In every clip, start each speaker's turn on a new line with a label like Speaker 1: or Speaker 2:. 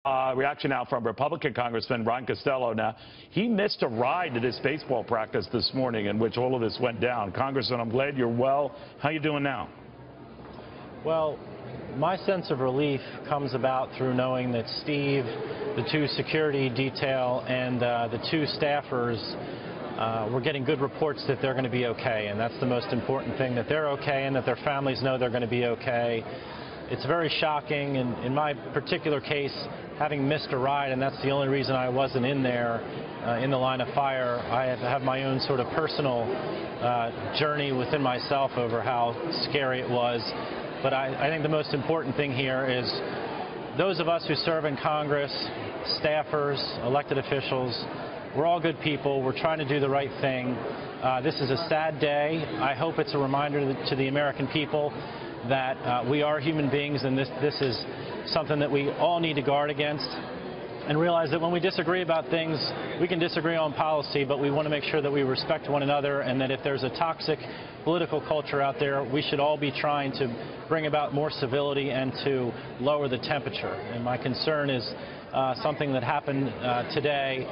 Speaker 1: Reaction now from Republican Congressman Ron Costello. Now, he missed a ride to this baseball practice this morning in which all of this went down. Congressman, I'm glad you're well. How you doing now?
Speaker 2: Well, my sense of relief comes about through knowing that Steve, the two security detail, and the two staffers we're getting good reports that they're going to be okay, and that's the most important thing, that they're okay and that their families know they're going to be okay. It's very shocking, and in my particular case, having missed a ride, and that's the only reason I wasn't in there in the line of fire, I have my own sort of personal journey within myself over how scary it was. But I think the most important thing here is those of us who serve in Congress, staffers, elected officials, we're all good people. We're trying to do the right thing. This is a sad day. I hope it's a reminder to the American people that we are human beings, and this is something that we all need to guard against, and realize that when we disagree about things, we can disagree on policy, but we want to make sure that we respect one another, and that if there's a toxic political culture out there, we should all be trying to bring about more civility and to lower the temperature. And my concern is something that happened today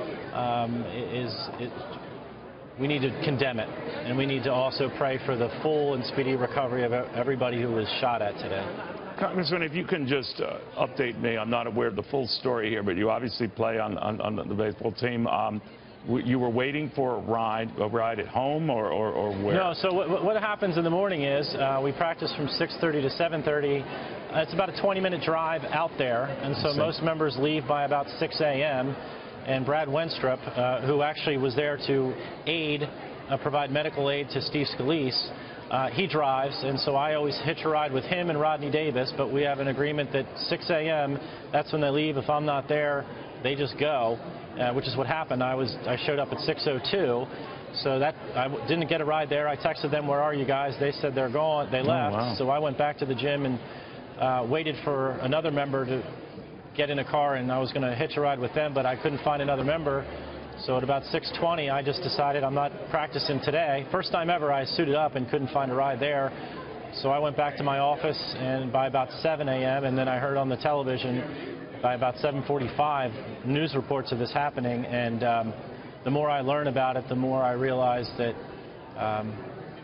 Speaker 2: we need to condemn it, and we need to also pray for the full and speedy recovery of everybody who was shot at today.
Speaker 1: Congressman, if you can just update me, I'm not aware of the full story here, but you obviously play on the baseball team. You were waiting for a ride at home, or where?
Speaker 2: No, so what happens in the morning is we practice from 6:30 to 7:30. It's about a 20-minute drive out there, and so most members leave by about 6 a.m., and Brad Wenstrup, who actually was there to provide medical aid to Steve Scalise, he drives, and so I always hitch a ride with him and Rodney Davis, but we have an agreement that 6 a.m., that's when they leave. If I'm not there, they just go, which is what happened. I showed up at 6:02, so that I didn't get a ride there. I texted them, "Where are you guys?" They said they're gone. They left.
Speaker 1: Wow.
Speaker 2: So I went back to the gym and waited for another member to get in a car, and I was going to hitch a ride with them, but I couldn't find another member. So at about 6:20, I just decided I'm not practicing today. First time ever I suited up and couldn't find a ride there. So I went back to my office, and by about 7 a.m., and then I heard on the television by about 7:45 news reports of this happening, and the more I learn about it, the more I realize that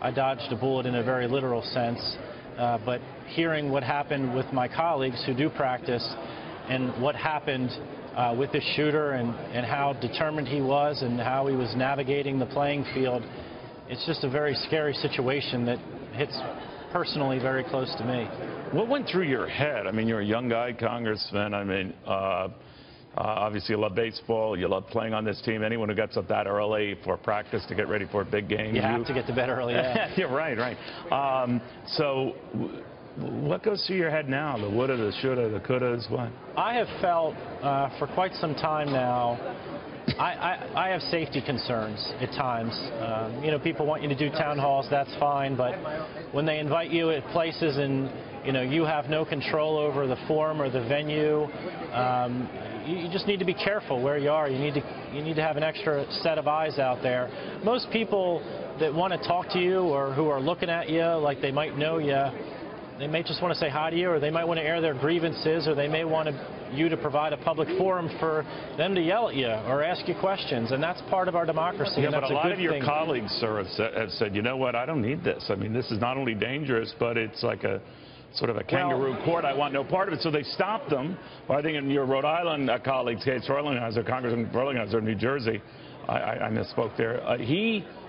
Speaker 2: I dodged a bullet in a very literal sense. But hearing what happened with my colleagues who do practice, and what happened with this shooter, and how determined he was and how he was navigating the playing field, it's just a very scary situation that hits personally very close to me.
Speaker 1: What went through your head? I mean, you're a young guy, Congressman. I mean, obviously you love baseball. You love playing on this team. Anyone who gets up that early for practice to get ready for a big game.
Speaker 2: You have to get to bed early, yeah.
Speaker 1: You're right. So what goes through your head now? The woulda, the shoulda, the couldas, what?
Speaker 2: I have felt for quite some time now, I have safety concerns at times. You know, people want you to do town halls, that's fine, but when they invite you at places and, you know, you have no control over the forum or the venue, you just need to be careful where you are. You need to have an extra set of eyes out there. Most people that want to talk to you or who are looking at you like they might know you, they may just want to say hi to you, or they might want to air their grievances, or they may want you to provide a public forum for them to yell at you or ask you questions, and that's part of our democracy.
Speaker 1: Yeah,
Speaker 2: and that's
Speaker 1: but a lot of your
Speaker 2: thing.
Speaker 1: colleagues, sir, have said, you know what, I don't need this. I mean, this is not only dangerous, but it's like a sort of a kangaroo court. I want no part of it. So they stopped them. Well, I think in your Rhode Island colleague, Congressman Burlinghammer, New Jersey, I misspoke there.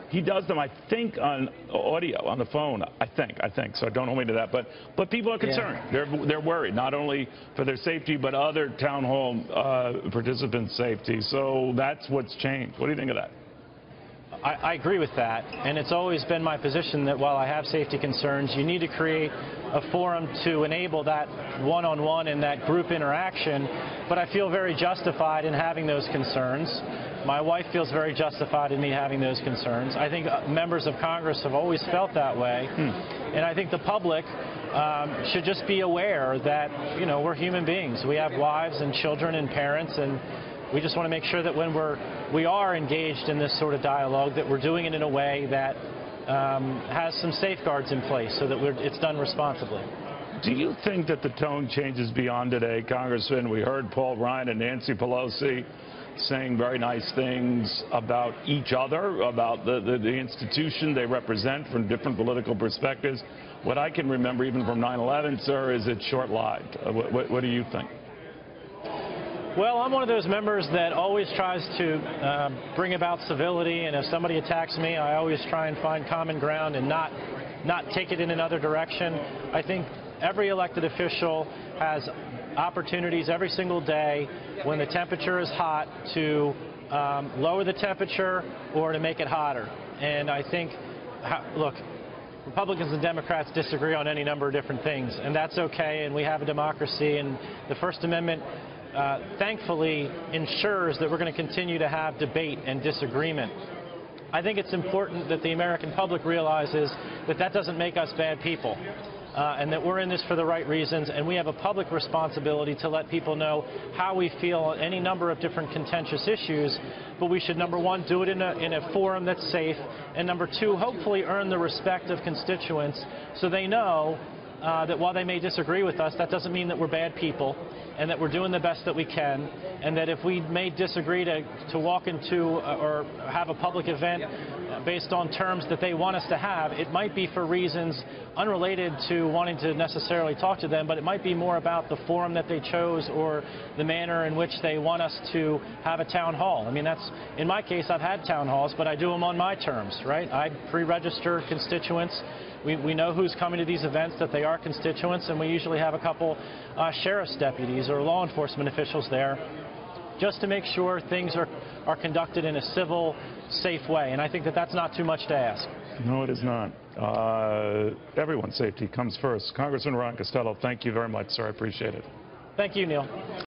Speaker 1: He does them, I think, on audio, on the phone. I think. So don't hold me to that. But people are concerned. Yeah. They're worried, not only for their safety, but other town hall participants' safety. So that's what's changed. What do you think of that?
Speaker 2: I agree with that, and it's always been my position that while I have safety concerns, you need to create a forum to enable that one-on-one and that group interaction, but I feel very justified in having those concerns. My wife feels very justified in me having those concerns. I think members of Congress have always felt that way, and I think the public should just be aware that, you know, we're human beings. We have wives and children and parents, and we just want to make sure that when we are engaged in this sort of dialogue, that we're doing it in a way that has some safeguards in place so that it's done responsibly.
Speaker 1: Do you think that the tone changes beyond today, Congressman? We heard Paul Ryan and Nancy Pelosi saying very nice things about each other, about the institution they represent from different political perspectives. What I can remember even from 9/11, sir, is it's short-lived. What do you think?
Speaker 2: Well, I'm one of those members that always tries to bring about civility, and if somebody attacks me, I always try and find common ground and not take it in another direction. I think every elected official has opportunities every single day when the temperature is hot to lower the temperature or to make it hotter. And I think, look, Republicans and Democrats disagree on any number of different things, and that's okay, and we have a democracy, and the First Amendment thankfully ensures that we're going to continue to have debate and disagreement. I think it's important that the American public realizes that that doesn't make us bad people. And that we're in this for the right reasons, and we have a public responsibility to let people know how we feel on any number of different contentious issues, but we should, number one, do it in a forum that's safe, and number two, hopefully earn the respect of constituents so they know that while they may disagree with us, that doesn't mean that we're bad people, and that we're doing the best that we can, and that if we may disagree to walk into or have a public event based on terms that they want us to have, it might be for reasons unrelated to wanting to necessarily talk to them, but it might be more about the forum that they chose or the manner in which they want us to have a town hall. I mean, that's, in my case, I've had town halls, but I do them on my terms, right? I pre-register constituents. We know who's coming to these events, that they are constituents, and we usually have a couple sheriff's deputies or law enforcement officials there just to make sure things are conducted in a civil, safe way. And I think that that's not too much to ask.
Speaker 1: No, it is not. Everyone's safety comes first. Congressman Ron Costello, thank you very much, sir. I appreciate it.
Speaker 2: Thank you, Neil.